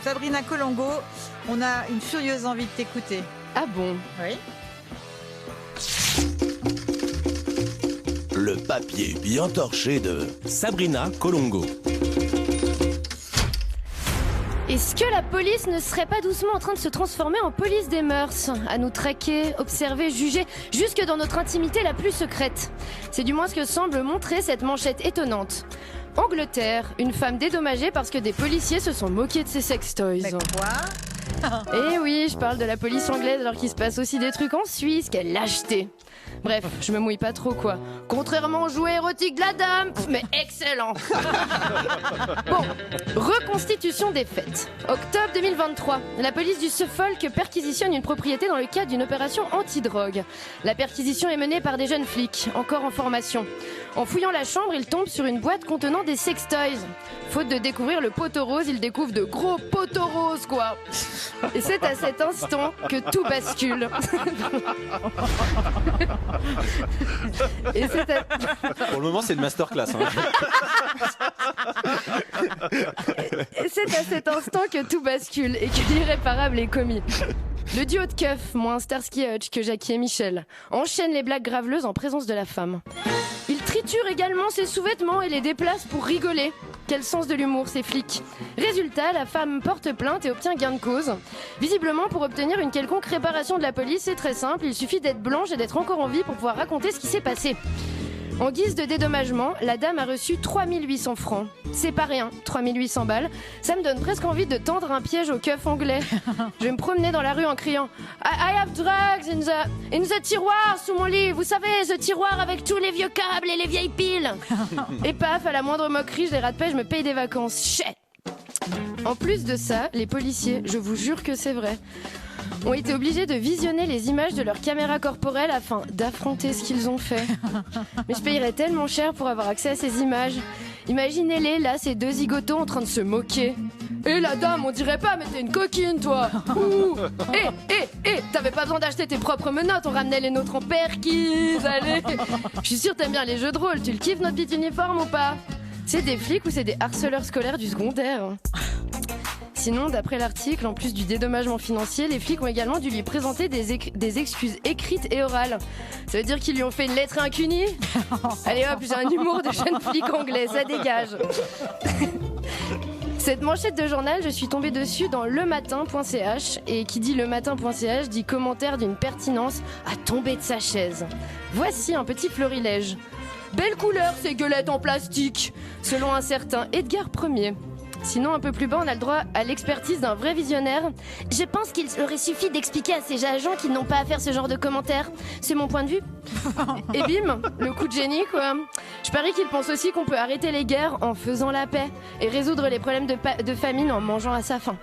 Sabrina Colongo, on a une furieuse envie de t'écouter. Ah bon? Oui. Le papier bien torché de Sabrina Colongo. Est-ce que la police ne serait pas doucement en train de se transformer en police des mœurs? À nous traquer, observer, juger, jusque dans notre intimité la plus secrète. C'est du moins ce que semble montrer cette manchette étonnante. Angleterre, une femme dédommagée parce que des policiers se sont moqués de ses sextoys. Mais quoi? Eh oui, je parle de la police anglaise alors qu'il se passe aussi des trucs en Suisse, quelle lâcheté. Bref, je me mouille pas trop quoi. Contrairement au jouet érotique de la dame, mais excellent. Bon, reconstitution des faits. Octobre 2023, la police du Suffolk perquisitionne une propriété dans le cadre d'une opération anti-drogue. La perquisition est menée par des jeunes flics, encore en formation. En fouillant la chambre, ils tombent sur une boîte contenant des sextoys. Faute de découvrir le poteau rose, ils découvrent de gros poteaux roses quoi. Et c'est à cet instant que tout bascule. Et c'est à... Pour le moment, c'est une masterclass. Et c'est à cet instant que tout bascule et que l'irréparable est commis. Le duo de keufs, moins Starsky et Hutch que Jackie et Michel, enchaîne les blagues graveleuses en présence de la femme. Il triture également ses sous-vêtements et les déplace pour rigoler. Quel sens de l'humour, ces flics. Résultat, la femme porte plainte et obtient gain de cause. Visiblement, pour obtenir une quelconque réparation de la police, c'est très simple, il suffit d'être blanche et d'être encore en vie pour pouvoir raconter ce qui s'est passé. En guise de dédommagement, la dame a reçu 3800 francs. C'est pas rien, 3800 balles. Ça me donne presque envie de tendre un piège au keuf anglais. Je vais me promener dans la rue en criant I have drugs in the tiroir sous mon lit. Vous savez, ce tiroir avec tous les vieux câbles et les vieilles piles. Et paf, à la moindre moquerie, je les rate pas, je me paye des vacances. Chais. En plus de ça, les policiers, je vous jure que c'est vrai, ont été obligés de visionner les images de leur caméra corporelle afin d'affronter ce qu'ils ont fait. Mais je payerais tellement cher pour avoir accès à ces images. Imaginez-les, là, ces deux zigotos en train de se moquer. Eh la dame, on dirait pas, mais t'es une coquine, toi. Ouh. T'avais pas besoin d'acheter tes propres menottes, on ramenait les nôtres en perquise, allez. Je suis sûre t'aimes bien les jeux de rôle, tu le kiffes notre petit uniforme ou pas? C'est des flics ou c'est des harceleurs scolaires du secondaire? Sinon, d'après l'article, en plus du dédommagement financier, les flics ont également dû lui présenter des excuses écrites et orales. Ça veut dire qu'ils lui ont fait une lettre et un cuni? Allez hop, j'ai un humour de jeune flic anglais, ça dégage. Cette manchette de journal, je suis tombée dessus dans lematin.ch et qui dit lematin.ch dit commentaire d'une pertinence à tomber de sa chaise. Voici un petit florilège. Belle couleur ces gueulettes en plastique, selon un certain Edgar Ier. Sinon, un peu plus bas, on a le droit à l'expertise d'un vrai visionnaire. Je pense qu'il aurait suffi d'expliquer à ces agents qu'ils n'ont pas à faire ce genre de commentaires. C'est mon point de vue. Et bim, le coup de génie, quoi. Je parie qu'il pense aussi qu'on peut arrêter les guerres en faisant la paix et résoudre les problèmes de famine en mangeant à sa faim.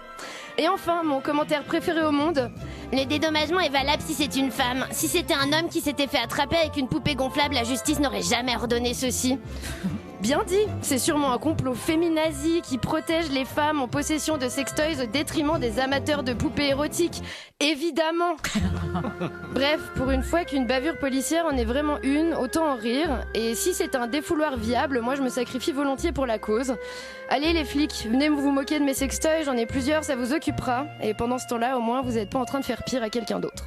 Et enfin, mon commentaire préféré au monde. Le dédommagement est valable si c'est une femme. Si c'était un homme qui s'était fait attraper avec une poupée gonflable, la justice n'aurait jamais ordonné ceci. Bien dit, c'est sûrement un complot féminazi qui protège les femmes en possession de sextoys au détriment des amateurs de poupées érotiques. Évidemment. Bref, pour une fois qu'une bavure policière en est vraiment une, autant en rire. Et si c'est un défouloir viable, moi je me sacrifie volontiers pour la cause. Allez les flics, venez vous moquer de mes sextoys, j'en ai plusieurs, ça vous occupera. Et pendant ce temps-là, au moins, vous n'êtes pas en train de faire pire à quelqu'un d'autre.